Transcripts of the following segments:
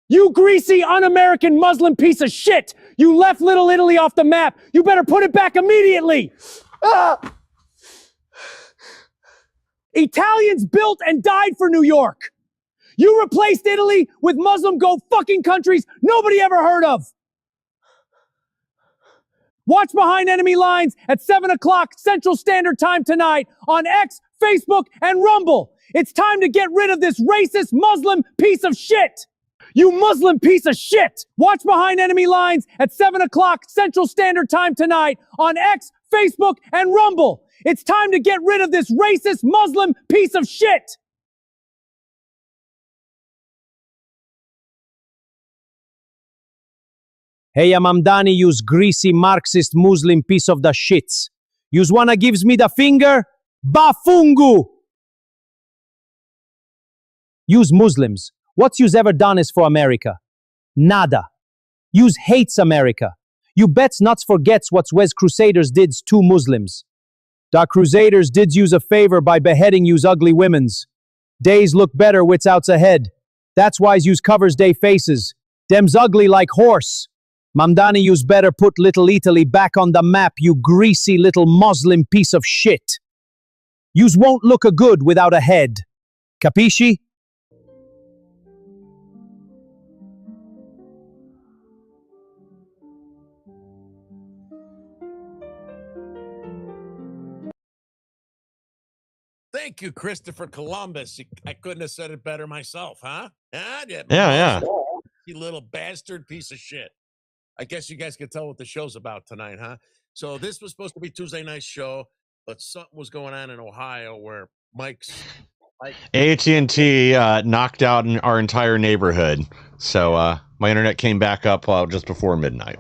You greasy, un-American Muslim piece of shit! You left Little Italy off the map! You better put it back immediately! Italians built and died for New York! You replaced Italy with Muslim go-fucking countries nobody ever heard of! Watch Behind Enemy Lines at 7 o'clock Central Standard Time tonight on X, Facebook, and Rumble. It's time to get rid of this racist Muslim piece of shit! You Muslim piece of shit! Watch Behind Enemy Lines at 7 o'clock Central Standard Time tonight on X, Facebook, and Rumble. It's time to get rid of this racist Muslim piece of shit! Hey, Mamdani, use greasy Marxist Muslim piece of the shits. Use wanna gives me the finger? Bafungu! Use Muslims. What's yous ever done is for America? Nada. Yous hates America. You bets nuts forgets what's Wes Crusaders dids to Muslims. Da Crusaders dids yous a favor by beheading yous ugly womens. Days look better wits outs ahead. That's why's yous covers day faces. Dem's ugly like horse. Mamdani, yous better put Little Italy back on the map, you greasy little Muslim piece of shit. Yous won't look a good without a head. Capisci? Thank you, Christopher Columbus. I couldn't have said it better myself, huh? Huh? Yeah. You little bastard piece of shit. I guess you guys can tell what the show's about tonight, huh? So this was supposed to be Tuesday night's show, but something was going on in Ohio where AT&T knocked out our entire neighborhood. So my internet came back up just before midnight.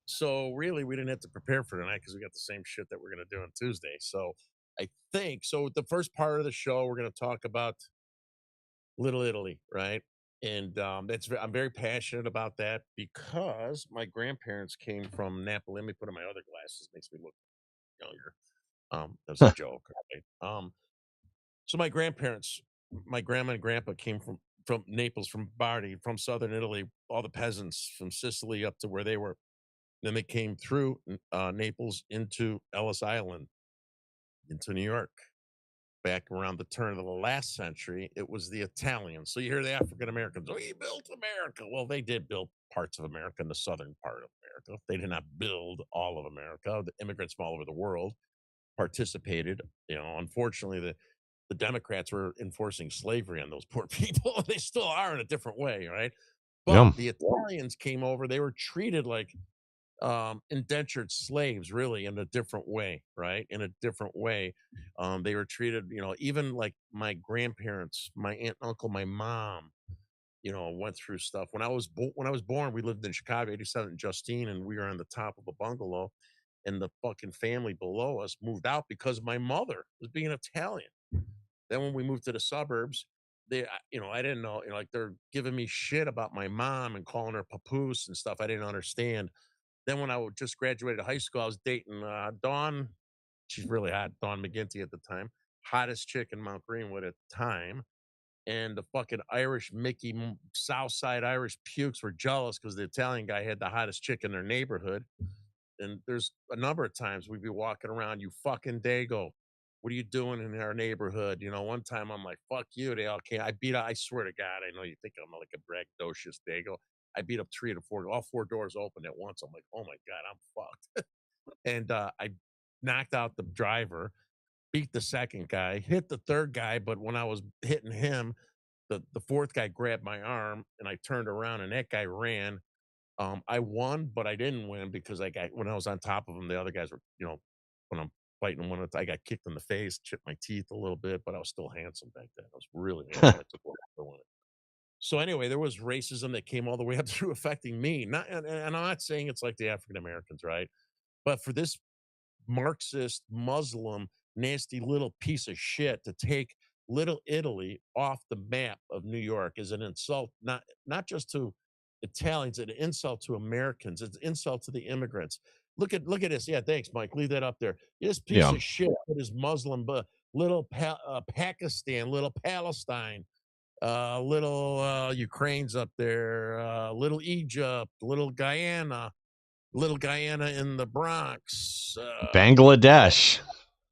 So really, we didn't have to prepare for tonight because we got the same shit that we're going to do on Tuesday. So I think, so the first part of the show, we're going to talk about Little Italy, right? And I'm very passionate about that because my grandparents came from Napoli. Let me put on my other glasses. Makes me look younger. That's a joke, right? So my grandparents, my grandma and grandpa came from Naples, from Bardi, from southern Italy, all the peasants from Sicily up to where they were. Then they came through Naples into Ellis Island, into New York. Back around the turn of the last century, it was the Italians. So you hear the African Americans, oh, he built America. Well, they did build parts of America in the southern part of America. They did not build all of America. The immigrants from all over the world participated. Unfortunately, the Democrats were enforcing slavery on those poor people. They still are in a different way, right? But the Italians came over. They were treated like indentured slaves, really, in a different way, right? In a different way. They were treated, even like my grandparents, my aunt, uncle, my mom, went through stuff. When I was born, we lived in Chicago, 87 Justine, and we were on the top of a bungalow, and the fucking family below us moved out because my mother was being Italian. Then when we moved to the suburbs, I didn't know, like they're giving me shit about my mom and calling her papoose and stuff I didn't understand. Then when I just graduated high school, I was dating Dawn. She's really hot, Dawn McGinty at the time. Hottest chick in Mount Greenwood at the time. And the fucking Irish Mickey, Southside Irish pukes were jealous because the Italian guy had the hottest chick in their neighborhood. And there's a number of times we'd be walking around, you fucking Dago. What are you doing in our neighborhood? One time I'm like, fuck you. They all came. I swear to God, I know you think I'm like a braggadocious Dago. I beat up 3 to 4, all 4 doors open at once. I'm like, oh my God, I'm fucked. And I knocked out the driver, beat the second guy, hit the third guy. But when I was hitting him, the fourth guy grabbed my arm and I turned around and that guy ran. I won, but I didn't win because when I was on top of him, the other guys were, when I'm fighting one, I got kicked in the face, chipped my teeth a little bit, but I was still handsome back then. I was really handsome. I took one for winning. So anyway, there was racism that came all the way up through affecting me. And I'm not saying it's like the African Americans, right? But for this Marxist, Muslim, nasty little piece of shit to take Little Italy off the map of New York is an insult, not just to Italians, it's an insult to Americans. It's an insult to the immigrants. Look at this. Yeah, thanks, Mike. Leave that up there. This piece of shit that is Muslim, but little Pakistan, little Palestine. little Ukraine's up there, little Egypt, little Guyana in the Bronx. Bangladesh.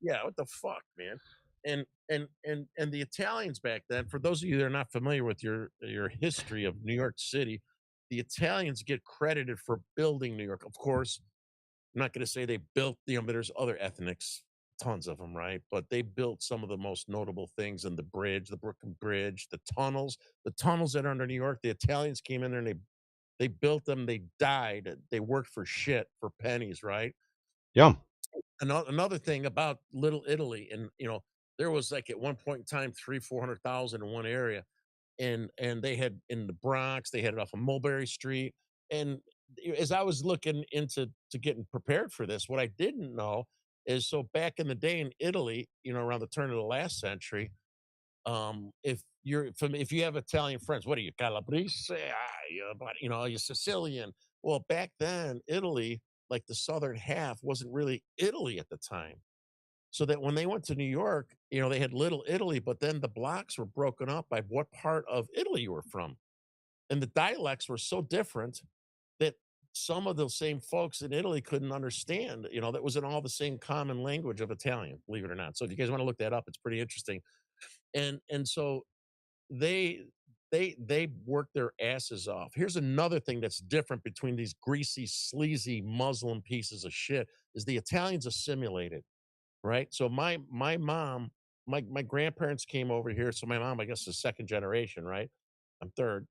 Yeah, what the fuck, man? And the Italians back then, for those of you that are not familiar with your history of New York City, the Italians get credited for building New York. Of course, I'm not going to say they built, but there's other ethnics, tons of them, right? But they built some of the most notable things in the bridge, the Brooklyn Bridge, the tunnels that are under New York. The Italians came in there and they built them. They died. They worked for shit for pennies, right? Yeah. Another thing about Little Italy, and there was like at one point in time 400,000 in one area, and they had in the Bronx, they had it off of Mulberry Street. And as I was looking into getting prepared for this, what I didn't know is, so back in the day in Italy, around the turn of the last century, if you have Italian friends, what are you, Calabrese? You're Sicilian. Well, back then, Italy, like the southern half, wasn't really Italy at the time. So that when they went to New York, they had Little Italy, but then the blocks were broken up by what part of Italy you were from. And the dialects were so different that some of the same folks in Italy couldn't understand, that wasn't all the same common language of Italian, believe it or not. So if you guys want to look that up, it's pretty interesting. And so they they work their asses off. Here's another thing that's different between these greasy, sleazy Muslim pieces of shit is the Italians assimilated, right? So my mom, my grandparents came over here. So my mom, I guess, is second generation, right? I'm third.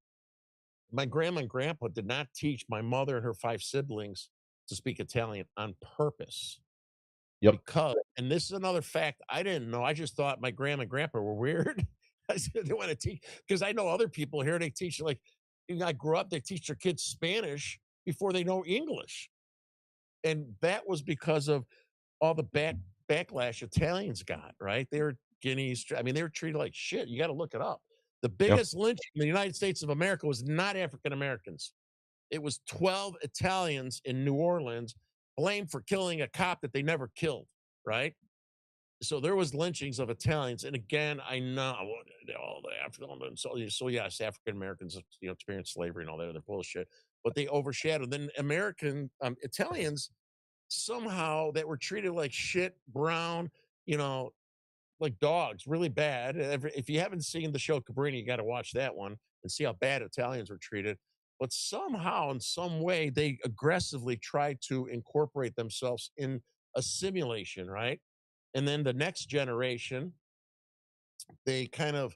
My grandma and grandpa did not teach my mother and her five siblings to speak Italian on purpose. Yep. Because, and this is another fact I didn't know. I just thought my grandma and grandpa were weird. I said they want to teach, because I know other people here, they teach, like, I grew up, they teach their kids Spanish before they know English. And that was because of all the backlash Italians got, right? They were guineas. I mean, they were treated like shit. You got to look it up. The biggest lynching in the United States of America was not African Americans. It was 12 Italians in New Orleans blamed for killing a cop that they never killed, right? So there was lynchings of Italians. And again, I know all the African, so yes, African Americans, experienced slavery and all that other bullshit, but they overshadowed. Then American Italians, somehow, that were treated like shit, brown, like dogs, really bad. If you haven't seen the show Cabrini, you got to watch that one and see how bad Italians were treated. But somehow, in some way, they aggressively tried to incorporate themselves in assimilation, right? And then the next generation, they kind of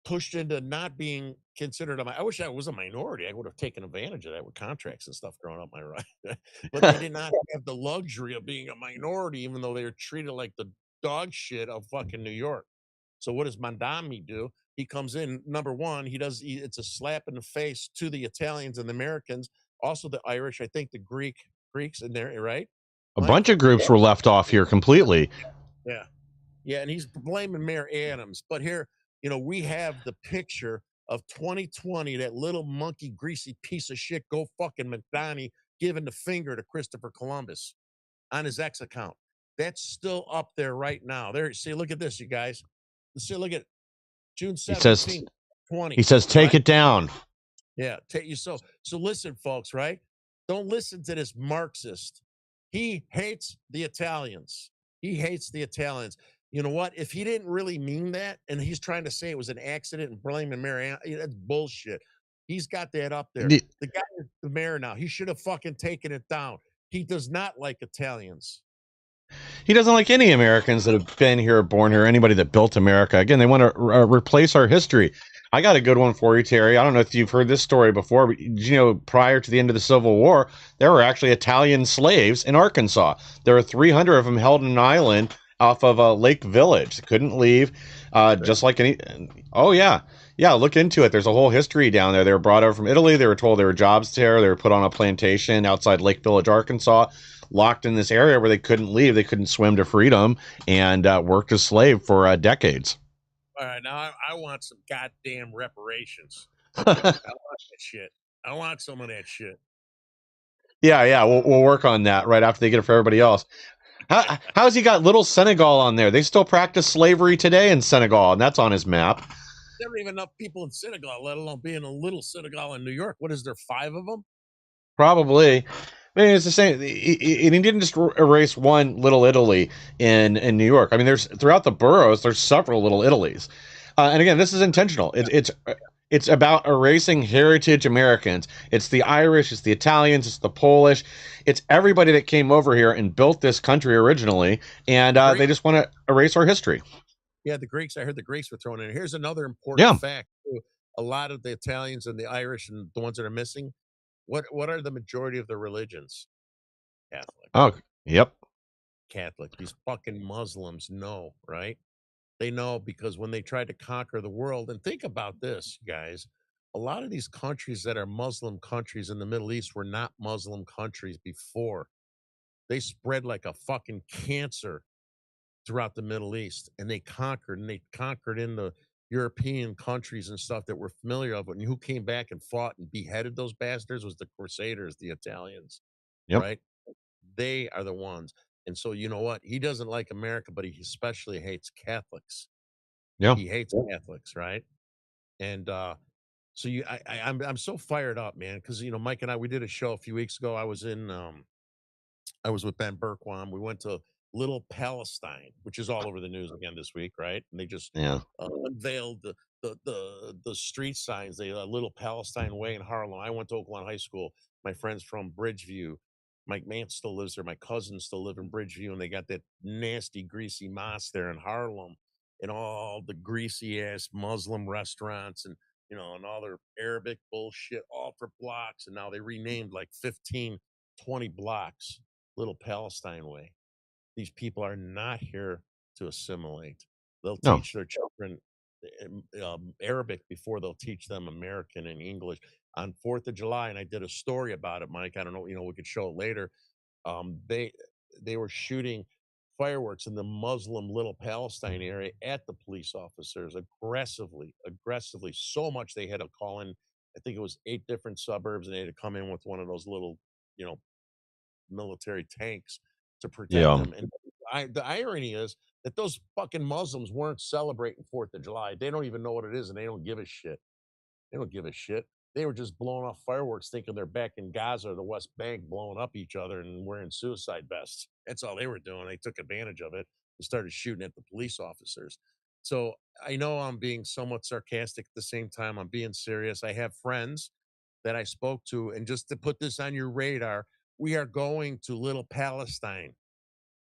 pushed into not being considered I wish I was a minority. I would have taken advantage of that with contracts and stuff growing up, my right. But they did not have the luxury of being a minority, even though they were treated like the dog shit of fucking New York. So what does Mandami do? He comes in, number one, it's a slap in the face to the Italians and the Americans, also the Irish, I think the Greeks in there, right? A bunch of groups were left off here completely. Yeah. Yeah, and he's blaming Mayor Adams. But here, we have the picture of 2020, that little monkey, greasy piece of shit, go fucking McDonnie, giving the finger to Christopher Columbus on his X account. That's still up there right now. There, see, look at this, you guys. See, look at June 17th, 20. He says, take it down. Yeah, so listen, folks, right? Don't listen to this Marxist. He hates the Italians. He hates the Italians. You know what? If he didn't really mean that, and he's trying to say it was an accident and blaming Marianne, that's bullshit. He's got that up there. The guy is the mayor now. He should have fucking taken it down. He does not like Italians. He doesn't like any Americans that have been here, born here, anybody that built America. Again, they want to replace our history. I got a good one for you, Terry. I don't know if you've heard this story before, but prior to the end of the Civil War, there were actually Italian slaves in Arkansas. There were 300 of them held in an island off of Lake Village. Couldn't leave, just like any. Oh yeah, look into it. There's a whole history down there. They were brought over from Italy. They were told there were jobs there. They were put on a plantation outside Lake Village, Arkansas, locked in this area where they couldn't leave. They couldn't swim to freedom, and worked as slave for decades. All right, now I want some goddamn reparations. I want that shit. I want some of that shit. Yeah, we'll work on that right after they get it for everybody else. How's he got little Senegal on there? They still practice slavery today in Senegal, and that's on his map. There aren't even enough people in Senegal, let alone being a little Senegal in New York. What is there, 5 of them? Probably. I mean, it's the same. He didn't just erase one Little Italy in New York. I mean, there's throughout the boroughs. There's several Little Italies, and again, this is intentional. It's about erasing heritage Americans. It's the Irish, it's the Italians, it's the Polish, it's everybody that came over here and built this country originally, and they just want to erase our history. Yeah, the Greeks. I heard the Greeks were thrown in. Here's another important Yeah. fact. Too. A lot of the Italians and the Irish and the ones that are missing. What are the majority of the religions? Catholic. Oh, yep. Catholic. These fucking Muslims know, right? They know because when they tried to conquer the world, and think about this, guys, a lot of these countries that are Muslim countries in the Middle East were not Muslim countries before. They spread like a fucking cancer throughout the Middle East, and they conquered in the European countries and stuff that we're familiar of. And who came back and fought and beheaded those bastards was the Crusaders, the Italians, Yep. right? They are the ones. And so you know what? He doesn't like America, but he especially hates Catholics. Yeah. He hates Catholics, right? And so I'm so fired up, man, because Mike and I, we did a show a few weeks ago. I was with Ben Berkwam. We went to Little Palestine, which is all over the news again this week, right? And they just unveiled the street signs. They Little Palestine Way in Harlem. I went to Oakland High School. My friends from Bridgeview. Mike Mance still lives there. My cousins still live in Bridgeview, and they got that nasty, greasy mosque there in Harlem, and all the greasy ass Muslim restaurants, and and all their Arabic bullshit, all for blocks. And now they renamed like 15, 20 blocks Little Palestine Way. These people are not here to assimilate. They'll No. teach their children Arabic before they'll teach them American and English. On 4th of July, and I did a story about it, Mike. I don't know, we could show it later. They were shooting fireworks in the Muslim Little Palestine area at the police officers aggressively, so much they had to call in, I think it was 8 different suburbs, and they had to come in with one of those little, military tanks to protect them. And the irony is that those fucking Muslims weren't celebrating 4th of July. They don't even know what it is, and they don't give a shit. They don't give a shit. They were just blowing off fireworks, thinking they're back in Gaza or the West Bank, blowing up each other and wearing suicide vests. That's all they were doing. They took advantage of it and started shooting at the police officers. So I know I'm being somewhat sarcastic at the same time. I'm being serious. I have friends that I spoke to, and just to put this on your radar, we are going to Little Palestine.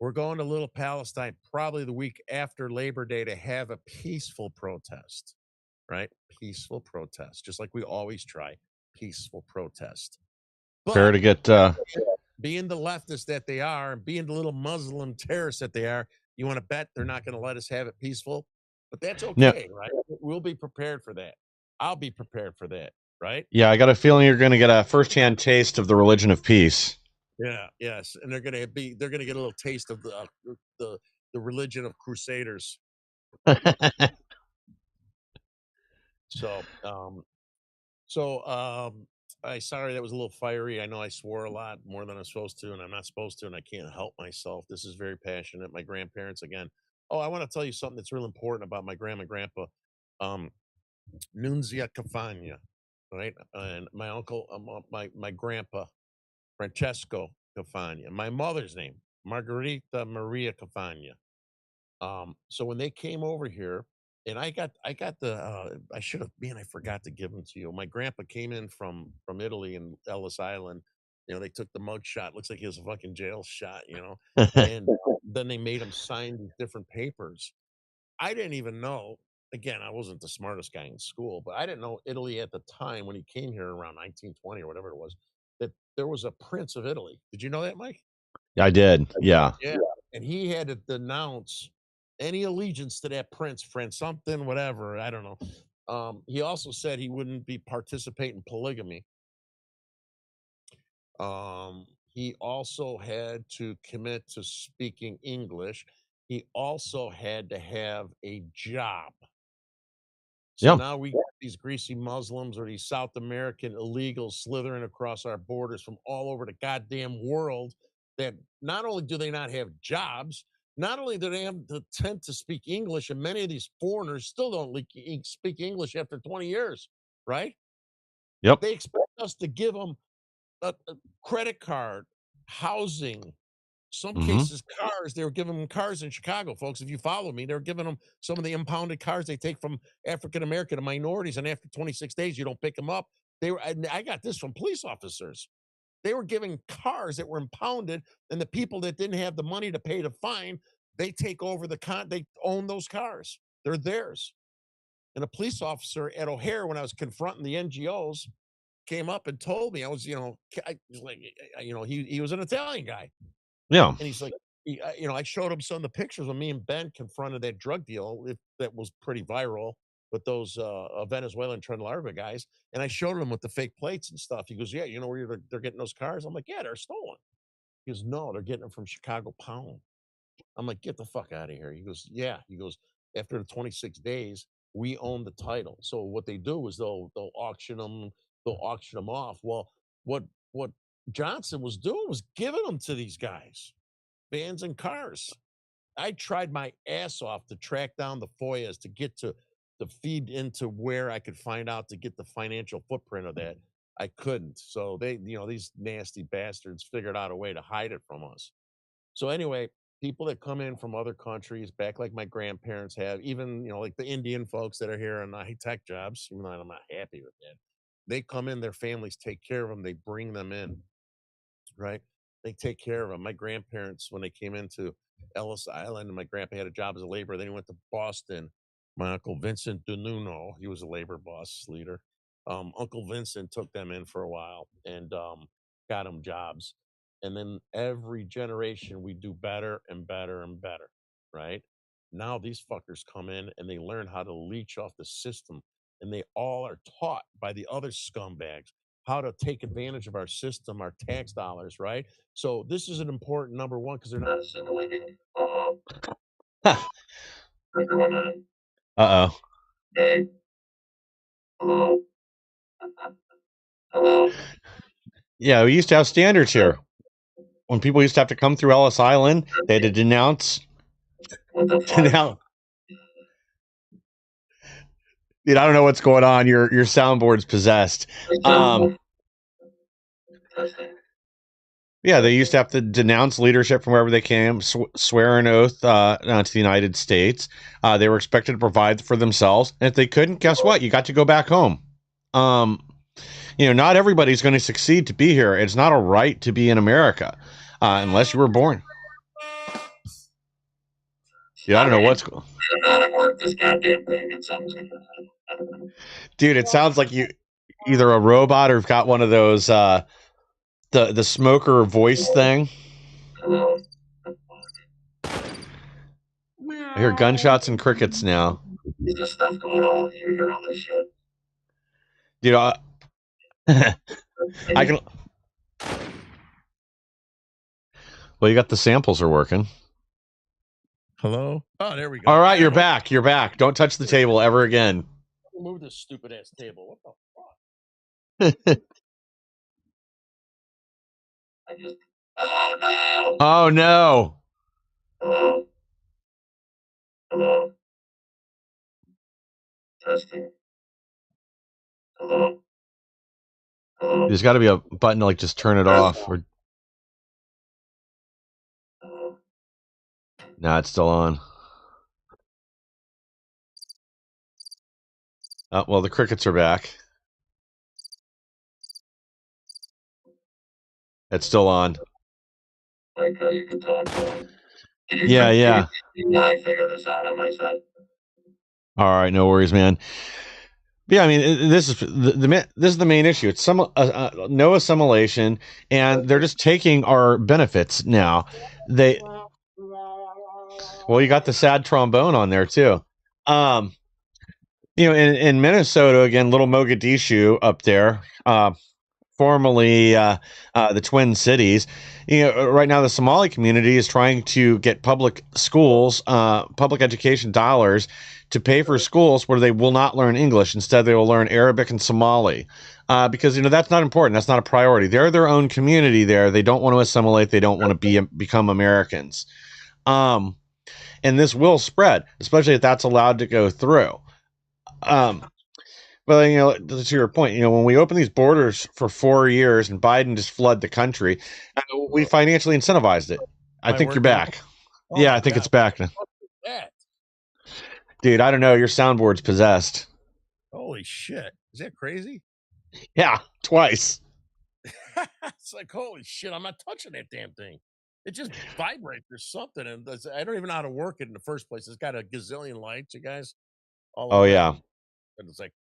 We're going to Little Palestine probably the week after Labor Day to have a peaceful protest, right? Peaceful protest, just like we always try. Peaceful protest. Fair But to get. being the leftists that they are, and being the little Muslim terrorists that they are, you want to bet they're not going to let us have it peaceful? But that's okay, right? We'll be prepared for that. I'll be prepared for that, right? Yeah, I got a feeling you're going to get a firsthand taste of the religion of peace. Yeah, yes, and they're going to get a little taste of the religion of Crusaders. So, I sorry that was a little fiery. I know I swore a lot more than I'm supposed to, and I'm not supposed to, and I can't help myself. This is very passionate. My grandparents again. Oh, I want to tell you something that's real important about my grandma and grandpa. Nunzia Cafagna, right? And my uncle, my grandpa, Francesco Cafagna. My mother's name, Margarita Maria Cafagna. So when they came over here, and I got I should have, man, I forgot to give them to you. My grandpa came in from Italy and Ellis Island. They took the mug shot. Looks like he was a fucking jail shot, and then they made him sign these different papers. I didn't even know. Again, I wasn't the smartest guy in school, but I didn't know Italy at the time when he came here around 1920 or whatever it was, that there was a prince of Italy. Did you know that, Mike? I did. Yeah. Yeah. And he had to denounce any allegiance to that prince, friend, something, whatever. I don't know. He also said he wouldn't be participating in polygamy. He also had to commit to speaking English. He also had to have a job. So now we got these greasy Muslims or these South American illegals slithering across our borders from all over the goddamn world that not only do they not have jobs, not only do they have the intent to speak English, and many of these foreigners still don't speak English after 20 years, right? Yep. They expect us to give them a credit card, housing, some cases cars. They were giving them cars in Chicago, folks. If you follow me, they were giving them some of the impounded cars they take from African American and minorities, and after 26 days, you don't pick them up. I got this from police officers. They were giving cars that were impounded, and the people that didn't have the money to pay the fine, they take over they own those cars. They're theirs. And a police officer at O'Hare, when I was confronting the NGOs, came up and told me, I was, I was like, he was an Italian guy. Yeah. And he's like, I showed him some of the pictures when me and Ben confronted that drug deal that was pretty viral with those Venezuelan Tren Larva guys. And I showed him with the fake plates and stuff. He goes, yeah, you know where they're getting those cars? I'm like, yeah, they're stolen. He goes, no, they're getting them from Chicago Pound. I'm like, get the fuck out of here. He goes, yeah. He goes, after the 26 days, we own the title. So what they do is they'll auction them, off. Well, what Johnson was doing was giving them to these guys, vans and cars. I tried my ass off to track down the FOIAs to get to feed into where I could find out to get the financial footprint of that. I couldn't. So they, these nasty bastards figured out a way to hide it from us. So anyway, people that come in from other countries, back like my grandparents have, even, like the Indian folks that are here on high-tech jobs, even though I'm not happy with that. They come in, their families take care of them, they bring them in, right? They take care of them. My grandparents, when they came into Ellis Island, and my grandpa had a job as a laborer, then he went to Boston. My Uncle Vincent DeNuno, he was a labor boss leader. Uncle Vincent took them in for a while and got them jobs. And then every generation we do better and better and better, right? Now these fuckers come in and they learn how to leech off the system, and they all are taught by the other scumbags how to take advantage of our system, our tax dollars, right? So this is an important number one because they're not assimilating. Uh-oh. Hey. Hello. Hello. Yeah, we used to have standards here. When people used to have to come through Ellis Island, they had to denounce. What the fuck? Dude, I don't know what's going on. Your soundboard's possessed. Yeah, they used to have to denounce leadership from wherever they came, swear an oath to the United States. They were expected to provide for themselves. And if they couldn't, guess what? You got to go back home. Not everybody's going to succeed to be here. It's not a right to be in America unless you were born. Dude, I don't know what's going on. Dude, it sounds like you either a robot or got one of those the smoker voice thing. I hear gunshots and crickets now. There's just stuff going on. You hear all this shit. Dude, I can. Well, you got the samples are working. Hello? Oh, there we go. All right, you're back. You're back. Don't touch the table ever again. Move this stupid ass table. What the fuck? Oh no! Oh no! Hello? Hello? Testing. Hello? Hello? There's got to be a button to just turn it off. Or... Nah, it's still on. Oh, well, the crickets are back. It's still on. Like you can talk to him. Yeah. I figure this out on my side. All right, no worries, man. Yeah, I mean, this is the main issue. It's no assimilation, and they're just taking our benefits now. Well, you got the sad trombone on there too. In Minnesota again, little Mogadishu up there, formerly the Twin Cities. Right now the Somali community is trying to get public schools, public education dollars to pay for schools where they will not learn English. Instead, they will learn Arabic and Somali because that's not important. That's not a priority. They're their own community there. They don't want to assimilate. They don't want to become Americans. and this will spread, especially if that's allowed to go through. But to your point, when we open these borders for 4 years and Biden just flood the country, we financially incentivized it. I think you're back. Oh yeah, I think it's back now. That? Dude, I don't know. Your soundboard's possessed. Holy shit! Is that crazy? Yeah, twice. It's like, holy shit! I'm not touching that damn thing. It just vibrates or something, and I don't even know how to work it in the first place. It's got a gazillion lights, you guys. Oh yeah. And it's like,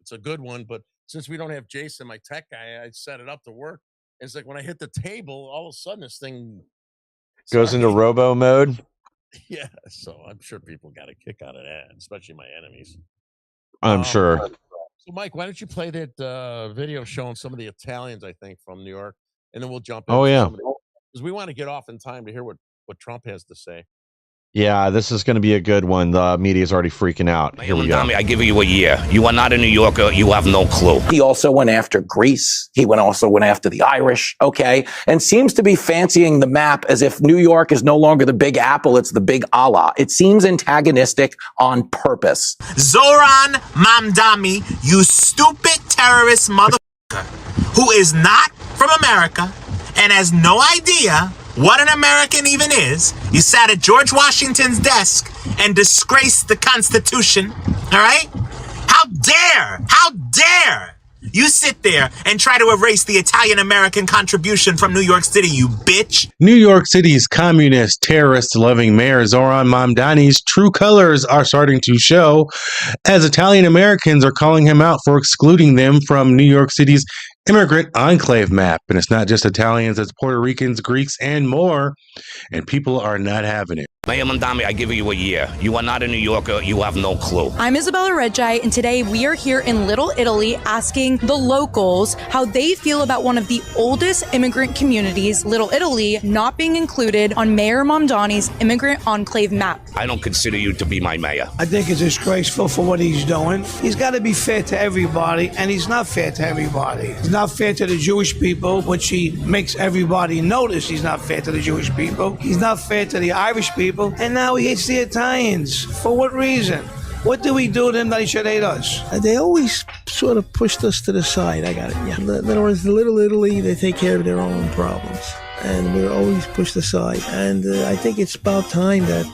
it's a good one, but since we don't have Jason, my tech guy, I set it up to work. And it's like when I hit the table, all of a sudden this thing goes into robo mode. Yeah, so I'm sure people got a kick out of that, especially my enemies. I'm sure. So, Mike, why don't you play that video showing some of the Italians, I think, from New York, and then we'll jump into some of the, because we want to get off in time to hear what Trump has to say. Yeah, this is going to be a good one. The media is already freaking out. Here we go. I give you a year. You are not a New Yorker. You have no clue. He also went after Greece. He also went after the Irish, okay? And seems to be fancying the map as if New York is no longer the Big Apple, it's the Big Allah. It seems antagonistic on purpose. Zohran Mamdani, you stupid terrorist motherfucker who is not from America and has no idea what an American even is. You sat at George Washington's desk and disgraced the Constitution, all right? How dare you sit there and try to erase the Italian-American contribution from New York City, you bitch. New York City's communist, terrorist-loving mayor Zohran Mamdani's true colors are starting to show as Italian-Americans are calling him out for excluding them from New York City's immigrant enclave map. And it's not just Italians, it's Puerto Ricans, Greeks, and more. And people are not having it. Mayor Mamdani, I give you a year. You are not a New Yorker. You have no clue. I'm Isabella Reggi, and today we are here in Little Italy asking the locals how they feel about one of the oldest immigrant communities, Little Italy, not being included on Mayor Mamdani's immigrant enclave map. I don't consider you to be my mayor. I think it's disgraceful for what he's doing. He's got to be fair to everybody, and he's not fair to everybody. He's not fair to the Jewish people, which he makes everybody notice he's not fair to the Jewish people. He's not fair to the Irish people. And now he hates the Italians. For what reason? What do we do to them that he should hate us? They always sort of pushed us to the side. I got it. Yeah. In other words, Little Italy, they take care of their own problems. And we're always pushed aside. And I think it's about time that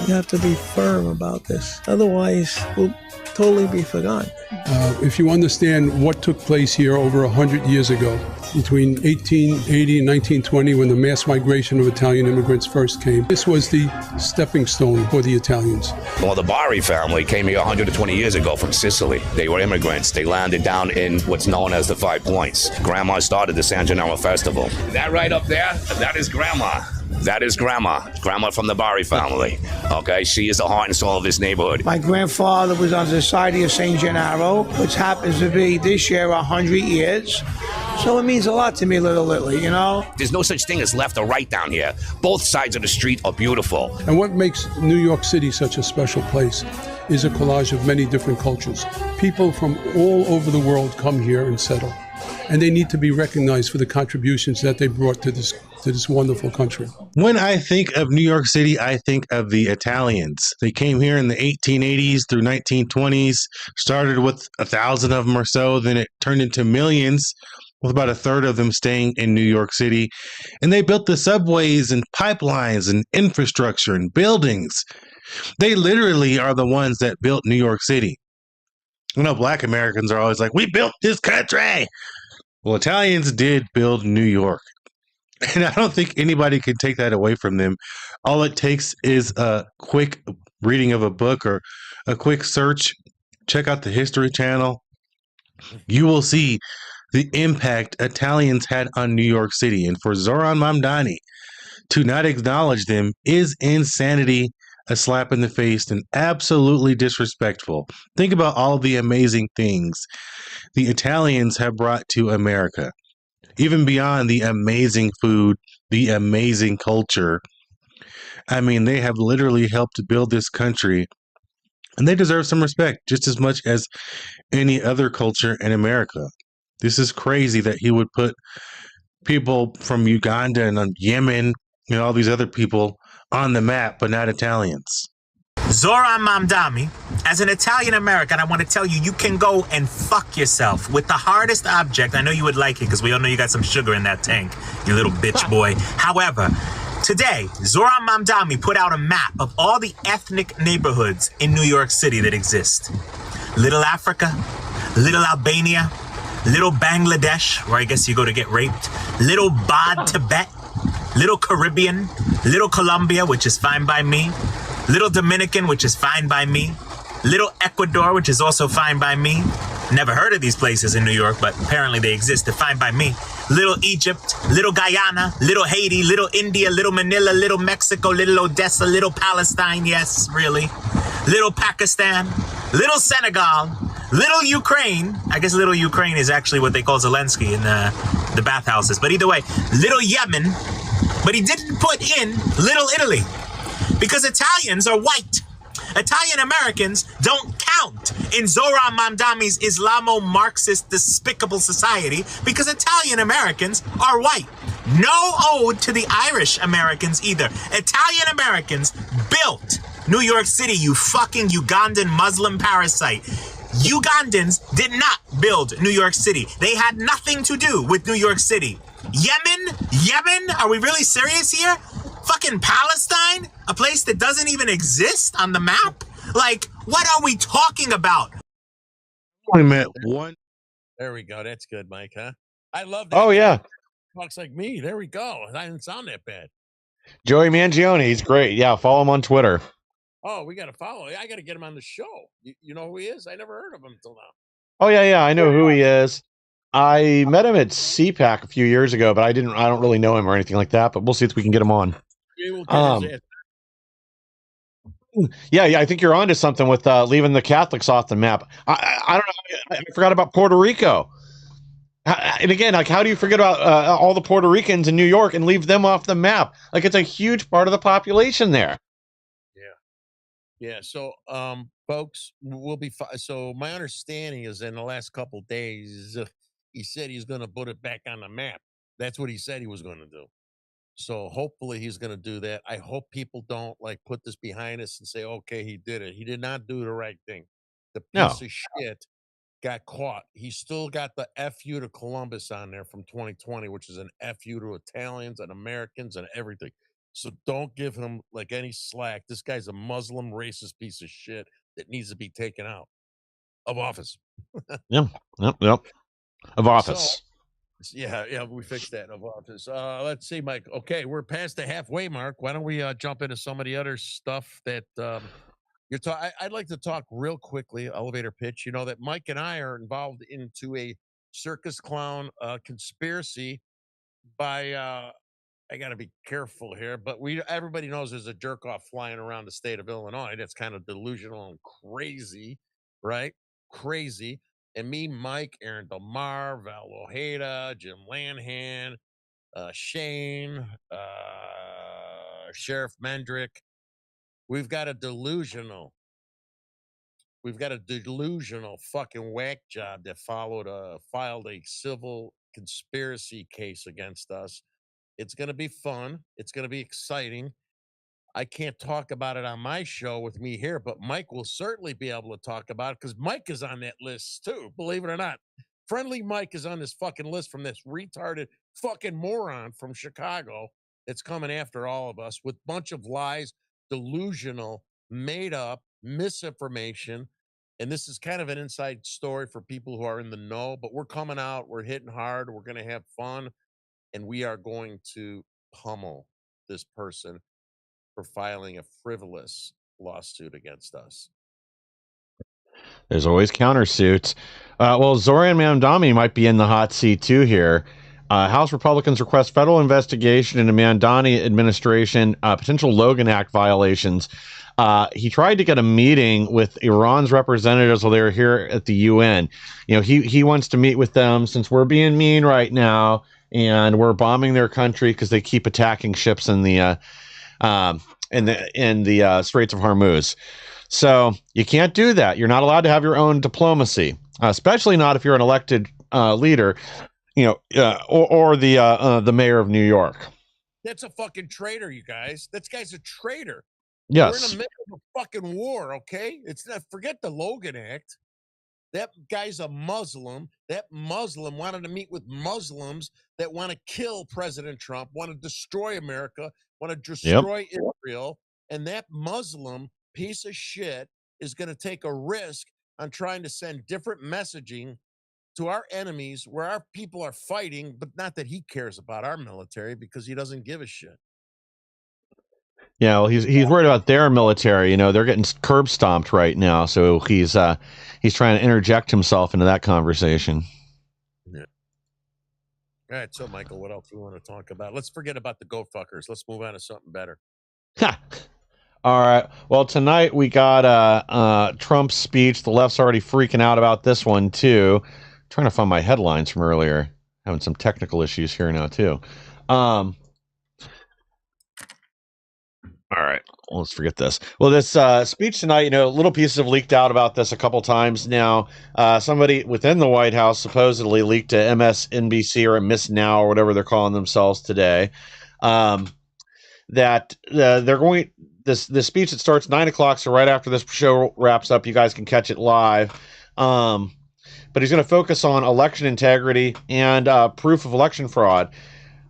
we have to be firm about this. Otherwise, we'll totally be forgotten. If you understand what took place here over 100 years ago, between 1880 and 1920, when the mass migration of Italian immigrants first came, this was the stepping stone for the Italians. Well, the Bari family came here 120 years ago from Sicily. They were immigrants. They landed down in what's known as the 5 Points. Grandma started the San Gennaro Festival. That right up there, that is Grandma. That is Grandma from the Bari family. Okay, she is the heart and soul of this neighborhood. My grandfather was on the Society of St. Gennaro, which happens to be this year 100 years. So it means a lot to me, Little Italy, you know? There's no such thing as left or right down here. Both sides of the street are beautiful. And what makes New York City such a special place is a collage of many different cultures. People from all over the world come here and settle. And they need to be recognized for the contributions that they brought to this wonderful country. When I think of New York City, I think of the Italians. They came here in the 1880s through 1920s, started with 1,000 of them or so, then it turned into millions, with about a third of them staying in New York City. And they built the subways and pipelines and infrastructure and buildings. They literally are the ones that built New York City. You know, Black Americans are always like, we built this country. Well, Italians did build New York. And I don't think anybody can take that away from them. All it takes is a quick reading of a book or a quick search. Check out the History Channel. You will see the impact Italians had on New York City. And for Zohran Mamdani to not acknowledge them is insanity, a slap in the face, and absolutely disrespectful. Think about all the amazing things the Italians have brought to America. Even beyond the amazing food, the amazing culture. I mean, they have literally helped build this country, and they deserve some respect just as much as any other culture in America. This is crazy that he would put people from Uganda and Yemen all these other people on the map, but not Italians. Zohran Mamdani, as an Italian American, I want to tell you, you can go and fuck yourself with the hardest object. I know you would like it because we all know you got some sugar in that tank, you little bitch boy. However, today, Zohran Mamdani put out a map of all the ethnic neighborhoods in New York City that exist. Little Africa, Little Albania, Little Bangladesh, where I guess you go to get raped, Little Bod Tibet, Little Caribbean, Little Colombia, which is fine by me, Little Dominican, which is fine by me, Little Ecuador, which is also fine by me. Never heard of these places in New York, but apparently they exist. They're fine by me. Little Egypt, Little Guyana, Little Haiti, Little India, Little Manila, Little Mexico, Little Odessa, Little Palestine, yes, really. Little Pakistan, Little Senegal, Little Ukraine. I guess Little Ukraine is actually what they call Zelensky in the bathhouses. But either way, Little Yemen. But he didn't put in Little Italy because Italians are white. Italian Americans don't count in Zohran Mamdani's Islamo-Marxist despicable society because Italian Americans are white. No ode to the Irish Americans either. Italian Americans built New York City, you fucking Ugandan Muslim parasite. Ugandans did not build New York City. They had nothing to do with New York City. Yemen? Are we really serious here? Fucking Palestine? A place that doesn't even exist on the map? Like, what are we talking about? We met one. There we go. That's good, Mike, huh? I love that. Oh, yeah. Talks like me. There we go. I didn't sound that bad. Joey Mangione, he's great. Yeah, follow him on Twitter. Oh, we got to follow. I got to get him on the show. You know who he is? I never heard of him until now. Oh, yeah, I know who he is. I met him at CPAC a few years ago, but I don't really know him or anything like that, but we'll see if we can get him on. We will get his ass. Yeah, I think you're onto something with leaving the Catholics off the map. I don't know. I forgot about Puerto Rico. And again, like, how do you forget about all the Puerto Ricans in New York and leave them off the map? Like, it's a huge part of the population there. Yeah. So, folks, we'll be fine. So my understanding is in the last couple days, he said he's going to put it back on the map. That's what he said he was going to do. So hopefully he's going to do that. I hope people don't like put this behind us and say, okay, he did it. He did not do the right thing. The piece of shit got caught. He still got the FU to Columbus on there from 2020, which is an FU to Italians and Americans and everything. So don't give him like any slack. This guy's a Muslim racist piece of shit that needs to be taken out of office. Yep. Of office. So, yeah, we fixed that of office. Let's see, Mike. Okay, we're past the halfway mark. Why don't we jump into some of the other stuff that you're talking? I'd like to talk real quickly. Elevator pitch. You know that Mike and I are involved into a circus clown conspiracy by. I got to be careful here, but everybody knows there's a jerk off flying around the state of Illinois. That's kind of delusional and crazy, right? Crazy. And me, Mike, Aaron Delmar, Val Ojeda, Jim Lanhan, Shane, Sheriff Mendrick. We've got a delusional fucking whack job that filed a civil conspiracy case against us. It's going to be fun. It's going to be exciting. I can't talk about it on my show with me here, but Mike will certainly be able to talk about it because Mike is on that list too, believe it or not. Friendly Mike is on this fucking list from this retarded fucking moron from Chicago that's coming after all of us with a bunch of lies, delusional, made up, misinformation. And this is kind of an inside story for people who are in the know, but we're coming out, we're hitting hard, we're going to have fun. And we are going to pummel this person for filing a frivolous lawsuit against us. There's always countersuits. Well, Zohran Mamdani might be in the hot seat too here. House Republicans request federal investigation into Mamdani administration potential Logan Act violations. He tried to get a meeting with Iran's representatives while they were here at the UN. You know, he wants to meet with them since we're being mean right now. And we're bombing their country because they keep attacking ships in the Straits of Hormuz. So you can't do that. You're not allowed to have your own diplomacy, especially not if you're an elected leader, or the mayor of New York. That's a fucking traitor, you guys. This guy's a traitor. We're in the Yes. middle of a fucking war, okay? It's not, forget the Logan Act. That guy's a Muslim. That Muslim wanted to meet with Muslims that want to kill President Trump, want to destroy America, want to destroy Israel. And that Muslim piece of shit is going to take a risk on trying to send different messaging to our enemies where our people are fighting, but not that he cares about our military because he doesn't give a shit. Yeah, well, he's worried about their military. You know, they're getting curb stomped right now, so he's trying to interject himself into that conversation. Yeah. All right, so Michael, what else we want to talk about? Let's forget about the goat fuckers. Let's move on to something better. All right. Well, tonight we got Trump's speech. The left's already freaking out about this one too. Trying to find my headlines from earlier. Having some technical issues here now too. All right, let's forget this. Well, this speech tonight, you know, little pieces have leaked out about this a couple times now. Somebody within the White House supposedly leaked to MSNBC or Miss Now or whatever they're calling themselves today, that they're going this speech that starts 9:00. So right after this show wraps up, you guys can catch it live. But he's going to focus on election integrity and proof of election fraud.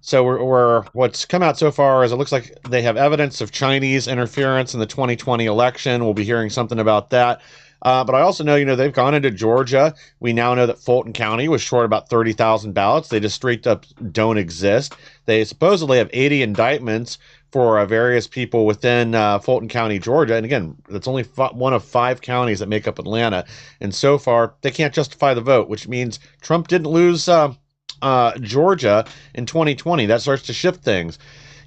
So we're what's come out so far is it looks like they have evidence of Chinese interference in the 2020 election. We'll be hearing something about that. But I also know, you know, they've gone into Georgia. We now know that Fulton County was short about 30,000 ballots. They just straight up don't exist. They supposedly have 80 indictments for various people within Fulton County, Georgia. And again, that's only one of 5 counties that make up Atlanta. And so far, they can't justify the vote, which means Trump didn't lose Georgia in 2020. That starts to shift things.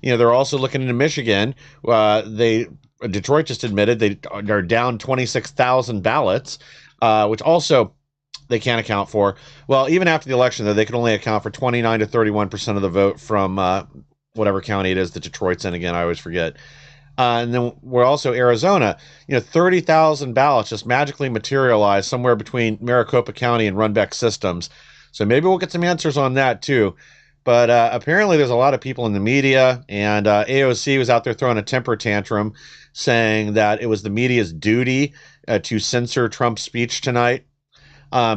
You know, they're also looking into Michigan. Detroit just admitted they are down 26,000 ballots, which also they can't account for. Well, even after the election, though, they can only account for 29 to 31% of the vote from whatever county it is that Detroit's in. Again, I always forget. And then we're also Arizona. You know, 30,000 ballots just magically materialized somewhere between Maricopa County and Runbeck Systems. So maybe we'll get some answers on that too. But apparently there's a lot of people in the media, and AOC was out there throwing a temper tantrum saying that it was the media's duty to censor Trump's speech tonight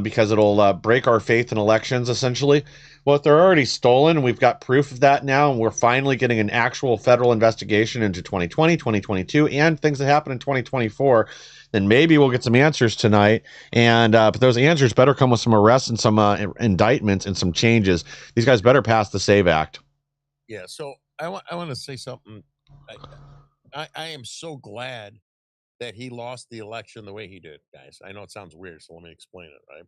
because it'll break our faith in elections, essentially. Well, if they're already stolen, we've got proof of that now, and we're finally getting an actual federal investigation into 2020, 2022, and things that happened in 2024, then maybe we'll get some answers tonight. And but those answers better come with some arrests and some indictments and some changes. These guys better pass the SAVE Act. Yeah, so I want to say something. I am so glad that he lost the election the way he did, guys. I know it sounds weird, so let me explain it, right?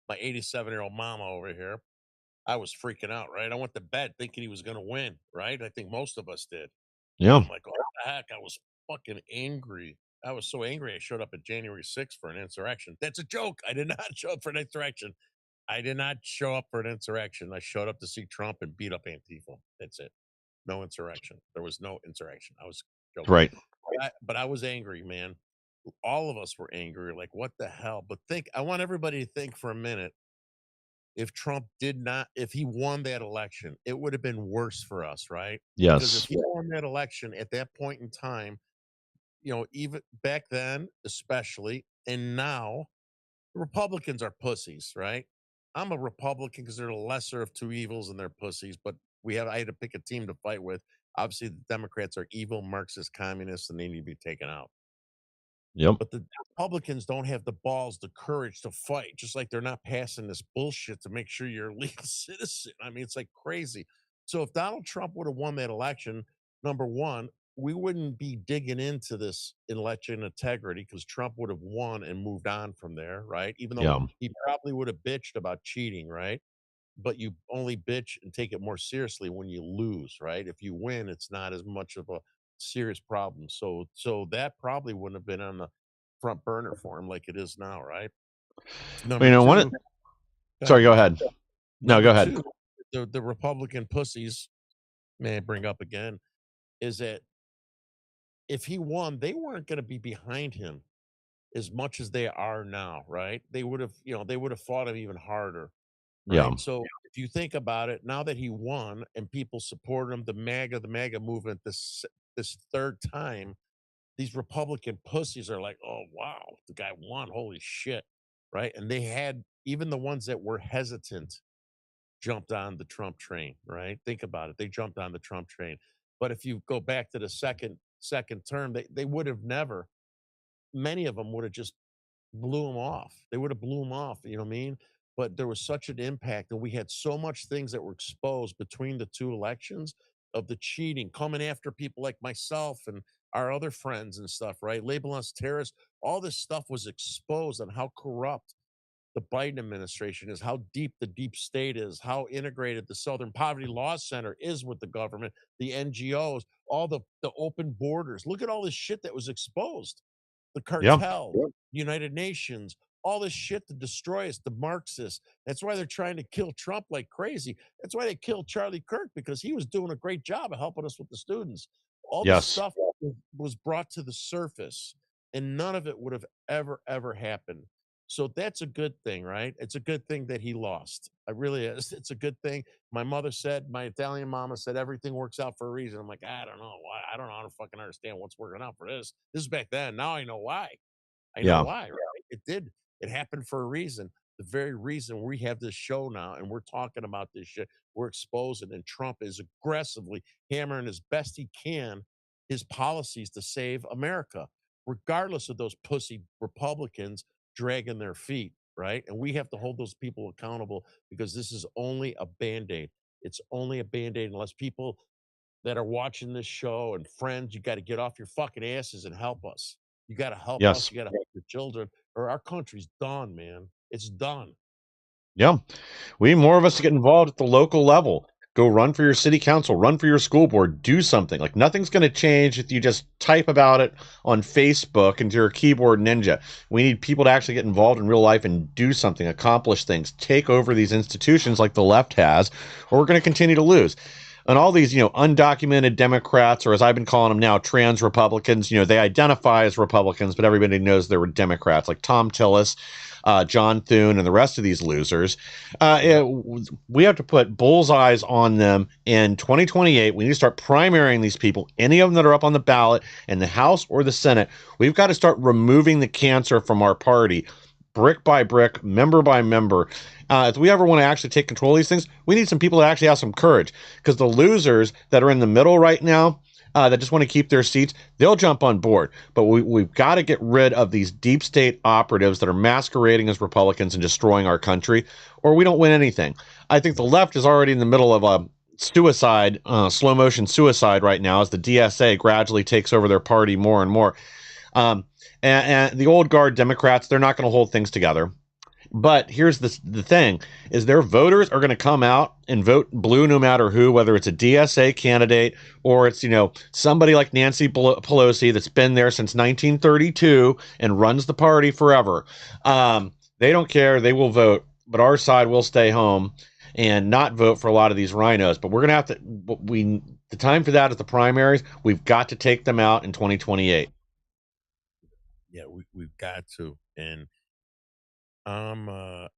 My 87-year-old mama over here, I was freaking out, right? I went to bed thinking he was going to win, right? I think most of us did. Yeah. I'm like, what the heck? I was fucking angry. I was so angry I showed up at January 6th for an insurrection. That's a joke. I did not show up for an insurrection. I did not show up for an insurrection. I showed up to see Trump and beat up Antifa. That's it. No insurrection. There was no insurrection. I was joking. Right. But I was angry, man. All of us were angry. Like, what the hell? But I want everybody to think for a minute. If Trump if he won that election, it would have been worse for us, right? Yes. Because if he won that election at that point in time, you know, even back then, especially, and now, Republicans are pussies, right? I'm a Republican because they're the lesser of two evils and they're pussies, but I had to pick a team to fight with. Obviously, the Democrats are evil, Marxist, communists, and they need to be taken out. Yep. But the Republicans don't have the balls, the courage to fight, just like they're not passing this bullshit to make sure you're a legal citizen. I mean, it's like crazy. So if Donald Trump would have won that election, number one, we wouldn't be digging into this election integrity because Trump would have won and moved on from there, right? Even though he probably would have bitched about cheating, right? But you only bitch and take it more seriously when you lose, right? If you win, it's not as much of a serious problem. So that probably wouldn't have been on the front burner for him like it is now, right? Number two, sorry, go ahead. No, go ahead. The Republican pussies, may I bring up again, is that if he won, they weren't going to be behind him as much as they are now, right? They would have, they would have fought him even harder. Right? Yeah. So if you think about it, now that he won and people support him, the MAGA movement, this third time, these Republican pussies are like, oh wow, the guy won, holy shit, right? And they had even the ones that were hesitant jumped on the Trump train, right? Think about it, they jumped on the Trump train. But if you go back to the second term, they would have never. Many of them would have just blew him off. They would have blew him off, you know what I mean? But there was such an impact, and we had so much things that were exposed between the two elections of the cheating, coming after people like myself and our other friends and stuff, right? Labeling us terrorists. All this stuff was exposed on how corrupt the Biden administration is, how deep the deep state is, how integrated the Southern Poverty Law Center is with the government, the NGOs, all the open borders. Look at all this shit that was exposed. The Yeah. cartel, United Nations, all this shit to destroy us, the Marxists. That's why they're trying to kill Trump like crazy. That's why they killed Charlie Kirk, because he was doing a great job of helping us with the students. All this Yes. stuff was brought to the surface, and none of it would have ever happened. So that's a good thing, right? It's a good thing that he lost. It really is. It's a good thing. My mother said, my Italian mama said, everything works out for a reason. I'm like, I don't know why. I don't know how to fucking understand what's working out for this. This is back then. Now I know why. I know Yeah. why, right? It did. It happened for a reason. The very reason we have this show now and we're talking about this shit, we're exposing, and Trump is aggressively hammering as best he can his policies to save America, regardless of those pussy Republicans dragging their feet, right? And we have to hold those people accountable, because this is only a Band-Aid. It's only a Band-Aid unless people that are watching this show and friends, you got to get off your fucking asses and help us. You got to help us. Yes. You got to help your children, or our country's done, man. It's done. Yeah. We need more of us to get involved at the local level. Go run for your city council, run for your school board, do something. Like, nothing's going to change if you just type about it on Facebook into your keyboard ninja. We need people to actually get involved in real life and do something, accomplish things, take over these institutions like the left has, or we're going to continue to lose. And all these, undocumented Democrats, or as I've been calling them now, trans Republicans, they identify as Republicans, but everybody knows they were Democrats, like Tom Tillis, John Thune, and the rest of these losers. We have to put bullseyes on them in 2028. We need to start primarying these people, any of them that are up on the ballot in the House or the Senate. We've got to start removing the cancer from our party, brick by brick, member by member. If we ever want to actually take control of these things, we need some people that actually have some courage, because the losers that are in the middle right now, that just want to keep their seats, they'll jump on board. But we've got to get rid of these deep state operatives that are masquerading as Republicans and destroying our country, or we don't win anything. I think the left is already in the middle of a suicide, slow motion suicide right now, as the DSA gradually takes over their party more and more. And the old guard Democrats, they're not going to hold things together. But here's the thing, is their voters are going to come out and vote blue no matter who, whether it's a DSA candidate or it's, somebody like Nancy Pelosi that's been there since 1932 and runs the party forever. They don't care. They will vote. But our side will stay home and not vote for a lot of these rhinos. But we're going to have to, the time for that is the primaries. We've got to take them out in 2028. Yeah, we've got to. And I'm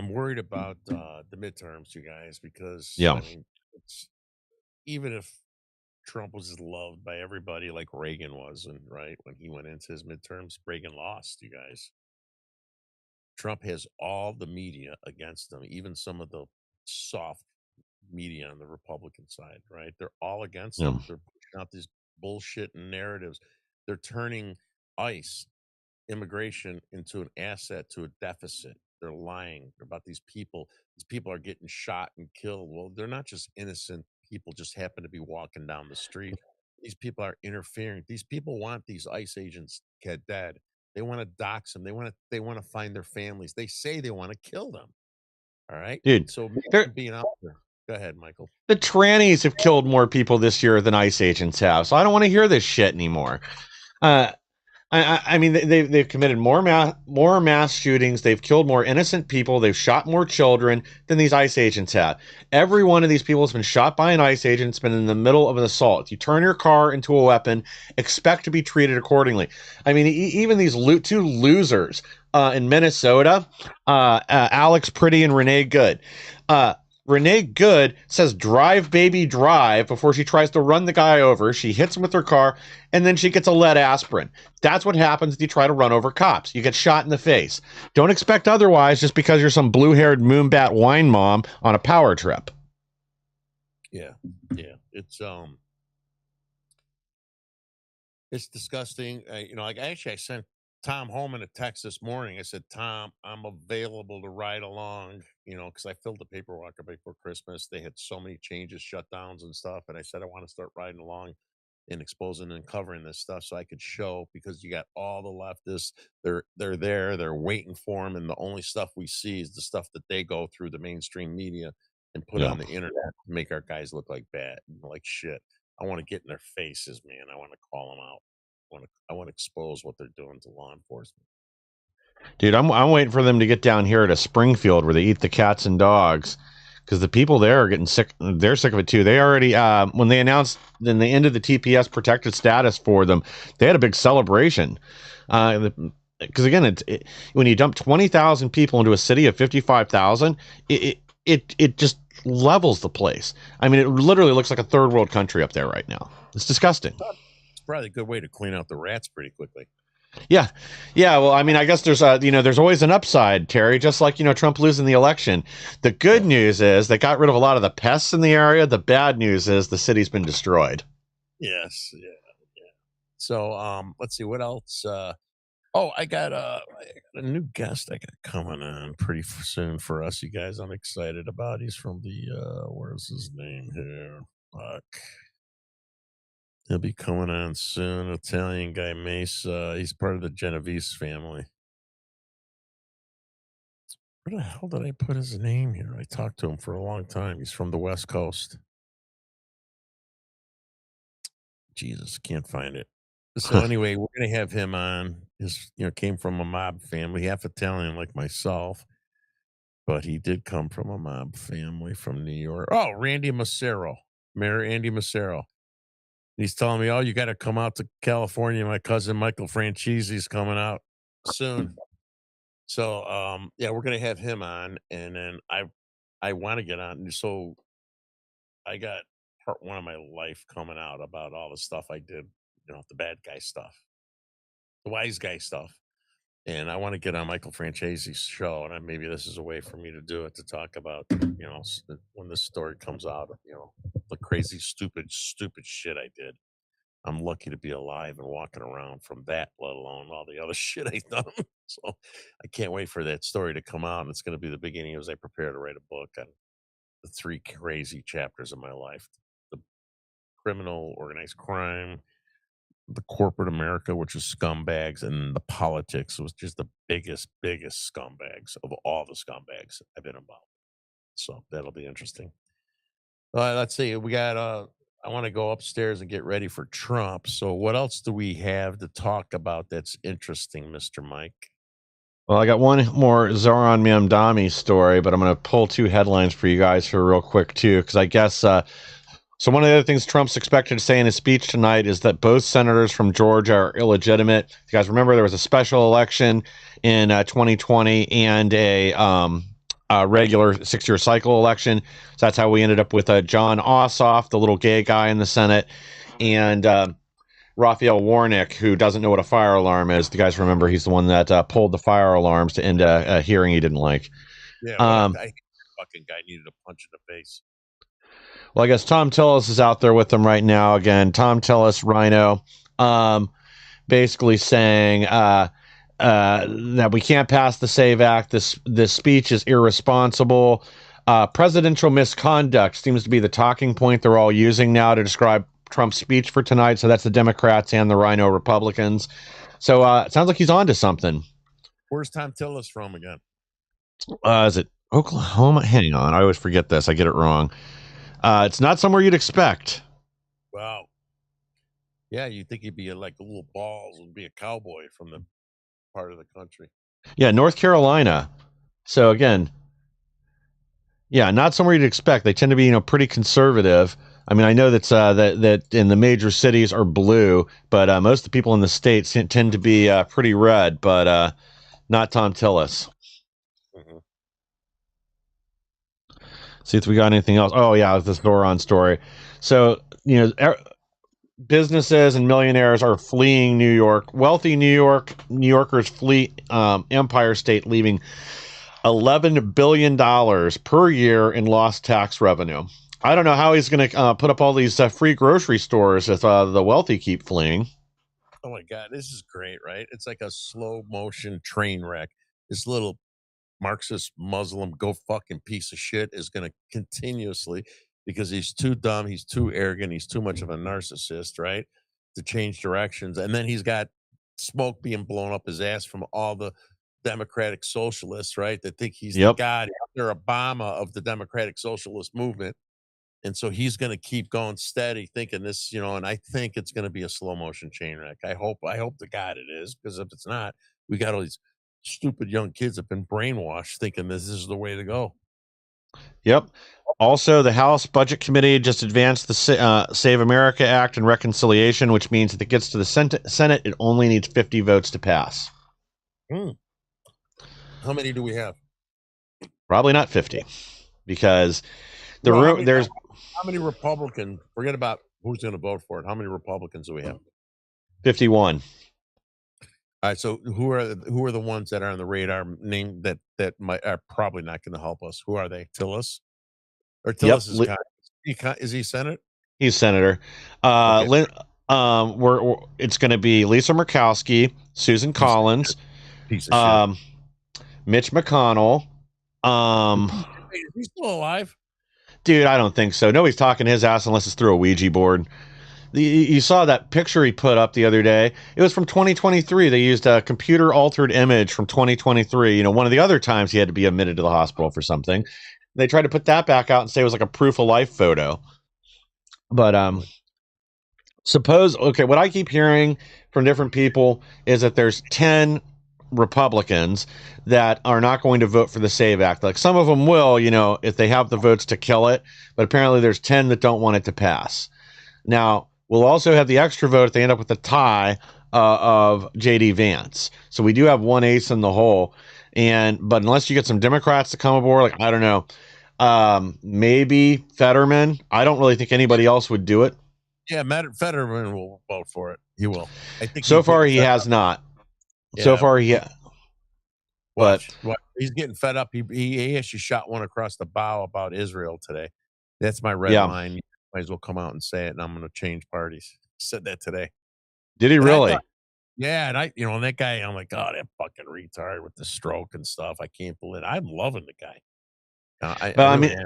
worried about the midterms, you guys, because Yeah. I mean, even if Trump was loved by everybody like Reagan was, and right when he went into his midterms, Reagan lost, you guys. Trump has all the media against him, even some of the soft media on the Republican side, right? They're all against Yeah. him. They're pushing out these bullshit narratives. They're turning ICE, immigration, into an asset to a deficit. They're lying about these people. These people are getting shot and killed. Well, they're not just innocent people, just happen to be walking down the street. These people are interfering. These people want these ICE agents dead. They want to dox them. They want to find their families. They say they want to kill them. All right, Dude, so being out there. Go ahead, Michael. The trannies have killed more people this year than ICE agents have, so I don't want to hear this shit anymore. I mean, they've committed more mass shootings. They've killed more innocent people. They've shot more children than these ICE agents have. Every one of these people has been shot by an ICE agent. It's been in the middle of an assault. If you turn your car into a weapon, expect to be treated accordingly. I mean, even these two losers in Minnesota. Alex Pretty and Renee Good. Renee Good says, "Drive, baby, drive," before she tries to run the guy over. She hits him with her car, and then she gets a lead aspirin. That's what happens if you try to run over cops. You get shot in the face. Don't expect otherwise just because you're some blue-haired moonbat wine mom on a power trip. Yeah. It's disgusting. I sent Tom Holman a text this morning. I said, Tom, I'm available to ride along, because I filled the paperwork up before Christmas. They had so many changes, shutdowns and stuff. And I said, I want to start riding along and exposing and covering this stuff so I could show, because you got all the leftists. They're there, they're waiting for them. And the only stuff we see is the stuff that they go through the mainstream media and put on the internet to make our guys look like like shit. I want to get in their faces, man. I want to call them out. I want to expose what they're doing to law enforcement. Dude, I'm waiting for them to get down here to Springfield where they eat the cats and dogs, because the people there are getting sick. They're sick of it too. They already, when they announced, then they ended the TPS protected status for them, they had a big celebration. Because again, when you dump 20,000 people into a city of 55,000, it just levels the place. I mean, it literally looks like a third world country up there right now. It's disgusting. It's probably a good way to clean out the rats pretty quickly. Yeah. Well, I mean, I guess there's there's always an upside, Terry, just like, Trump losing the election. The good news is they got rid of a lot of the pests in the area. The bad news is the city's been destroyed. Yes. Yeah. So, let's see what else. I got a new guest I got coming on pretty soon for us, you guys. I'm excited about. He's from the, where's his name here? Fuck. He'll be coming on soon. Italian guy, Mace. He's part of the Genovese family. Where the hell did I put his name here? I talked to him for a long time. He's from the West Coast. Jesus, can't find it. So anyway, we're gonna have him on. His, came from a mob family, half Italian like myself, but he did come from a mob family from New York. Oh, Randy Massero, Mayor Andy Massero. He's telling me, "Oh, you got to come out to California. My cousin Michael Franchise's coming out soon." So, we're gonna have him on, and then I want to get on. So, I got part one of my life coming out about all the stuff I did, the bad guy stuff, the wise guy stuff, and I want to get on Michael Franchese's show, and maybe this is a way for me to do it, to talk about, when this story comes out, the crazy, stupid shit I did. I'm lucky to be alive and walking around from that, let alone all the other shit I've done. So I can't wait for that story to come out. And it's going to be the beginning as I prepare to write a book on the 3 crazy chapters of my life: the criminal, organized crime, the corporate America, which was scumbags, and the politics was just the biggest scumbags of all the scumbags I've been involved. So that'll be interesting. Let's see. We got I want to go upstairs and get ready for Trump. So what else do we have to talk about that's interesting, Mr. Mike? Well, I got one more Zohran Mamdani story, but I'm going to pull 2 headlines for you guys here real quick, too, because I guess so one of the other things Trump's expected to say in his speech tonight is that both senators from Georgia are illegitimate. You guys remember there was a special election in 2020 and a regular 6-year cycle election. So that's how we ended up with John Ossoff, the little gay guy in the Senate, and Raphael Warnock, who doesn't know what a fire alarm is. Do you guys remember? He's the one that pulled the fire alarms to end a hearing he didn't like. Yeah, I fucking guy needed a punch in the face. Well, I guess Tom Tillis is out there with them right now. Again, Tom Tillis, Rhino, basically saying that we can't pass the SAVE Act. This speech is irresponsible. Presidential misconduct seems to be the talking point they're all using now to describe Trump's speech for tonight. So that's the Democrats and the Rhino Republicans. So it sounds like he's on to something. Where's Tom Tillis from again? Is it Oklahoma? Hang on. I always forget this. I get it wrong. It's not somewhere you'd expect. Wow. Yeah, you'd think he'd be like a little balls and be a cowboy from the part of the country. Yeah, North Carolina. So again, yeah, not somewhere you'd expect. They tend to be, pretty conservative. I mean, I know that that in the major cities are blue, but most of the people in the states tend to be pretty red. But not Tom Tillis. Mm-hmm. See if we got anything else. Oh yeah, it's this Zohran story. So businesses and millionaires are fleeing New York. Wealthy New Yorkers flee Empire State, leaving $11 billion per year in lost tax revenue. I don't know how he's going to put up all these free grocery stores if the wealthy keep fleeing. Oh my God, this is great, right? It's like a slow motion train wreck. This little Marxist Muslim go fucking piece of shit is going to continuously, because he's too dumb, he's too arrogant, he's too much of a narcissist, right? To change directions. And then he's got smoke being blown up his ass from all the democratic socialists, right? That think he's the god. They're Obama of the democratic socialist movement. And so he's going to keep going steady, thinking this, and I think it's going to be a slow motion chain wreck. I hope to God it is, because if it's not, we got all these stupid young kids have been brainwashed thinking this is the way to go. Yep. Also, the House Budget Committee just advanced the Save America Act and Reconciliation, which means if it gets to the Senate, it only needs 50 votes to pass. How many do we have? Probably not 50, because how many Republicans? Forget about who's going to vote for it. How many Republicans do we have? 51. All right. So who are the ones that are on the radar name that are probably not going to help us? Who are they? Tillis? Or Tillis is he Senate? He's senator. Okay. It's going to be Lisa Murkowski, Susan Collins, piece of shit. Mitch McConnell. Is he still alive? Dude, I don't think so. Nobody's talking his ass unless it's through a Ouija board. You saw that picture he put up the other day. It was from 2023. They used a computer altered image from 2023. One of the other times he had to be admitted to the hospital for something. They tried to put that back out and say it was like a proof of life photo. But what I keep hearing from different people is that there's 10 Republicans that are not going to vote for the SAVE Act. Like, some of them will, if they have the votes to kill it, but apparently there's 10 that don't want it to pass. Now, we'll also have the extra vote if they end up with a tie of JD Vance. So we do have one ace in the hole. But unless you get some Democrats to come aboard, I don't know, maybe Fetterman. I don't really think anybody else would do it. Yeah, Fetterman will vote for it. He will. I think so far he has not. Yeah. So far But he's getting fed up. He actually shot one across the bow about Israel today. That's my red line. You might as well come out and say it, and I'm going to change parties. He said that today. Did he really? And and that guy, I'm like, oh, that fucking retard with the stroke and stuff. I can't believe it. I'm loving the guy. I mean,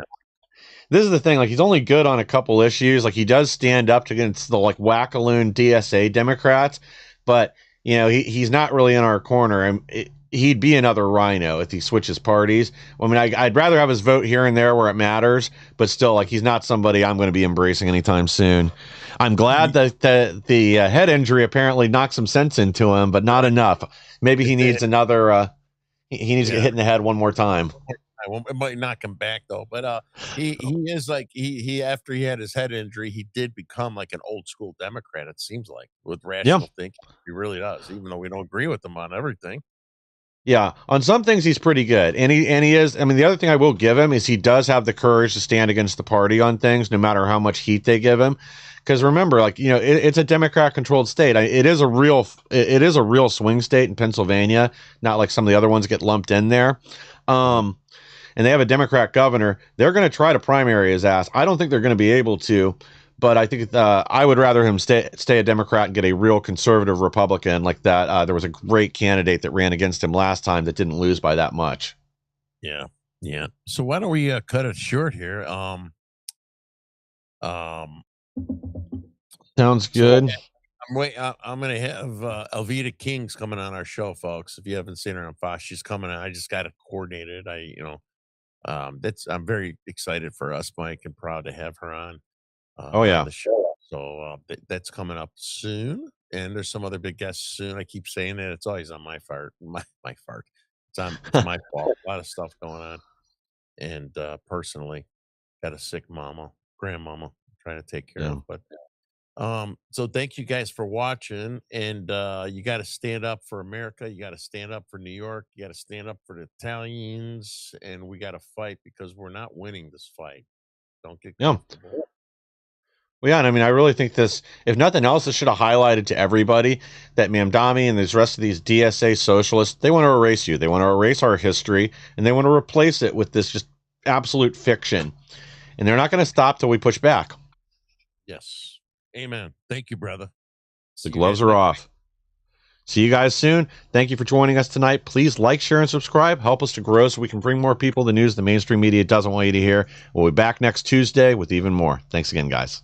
this is the thing. He's only good on a couple issues. He does stand up against the wackaloon DSA Democrats, but he's not really in our corner. And he'd be another rhino if he switches parties. I mean, I'd rather have his vote here and there where it matters, but still, he's not somebody I'm going to be embracing anytime soon. I'm glad that the head injury apparently knocked some sense into him, but not enough. Maybe he needs another. He needs to get hit in the head one more time. It might knock him back though, but he is he after he had his head injury, he did become like an old school Democrat. It seems like, with rational thinking, he really does. Even though we don't agree with him on everything. Yeah, on some things he's pretty good, and he is. I mean, the other thing I will give him is he does have the courage to stand against the party on things, no matter how much heat they give him. Because remember, it's a Democrat-controlled state. It is a real swing state in Pennsylvania, not like some of the other ones get lumped in there. And they have a Democrat governor. They're going to try to primary his ass. I don't think they're going to be able to, but I think I would rather him stay a Democrat and get a real conservative Republican like that. There was a great candidate that ran against him last time that didn't lose by that much. Yeah. So why don't we cut it short here? Sounds good. I'm going to have Elvita King's coming on our show, folks. If you haven't seen her on Fox, she's coming on. I just got it coordinated. I'm very excited for us, Mike, and proud to have her on. On the show. So that's coming up soon, and there's some other big guests soon. I keep saying that. It's always on my fart. My fart. It's my fault. A lot of stuff going on, and personally, got a sick grandmama, I'm trying to take care of. But So thank you guys for watching, and you got to stand up for America. You got to stand up for New York. You got to stand up for the Italians, and we got to fight because we're not winning this fight. Don't get Yeah. comfortable. Well, yeah, and I mean, I really think this, if nothing else, this should have highlighted to everybody that Mamdani and the rest of these DSA socialists, they want to erase you. They want to erase our history, and they want to replace it with this just absolute fiction. And they're not going to stop till we push back. Yes. Amen. Thank you, brother. The gloves are off. See you guys soon. Thank you for joining us tonight. Please like, share, and subscribe. Help us to grow so we can bring more people the news the mainstream media doesn't want you to hear. We'll be back next Tuesday with even more. Thanks again, guys.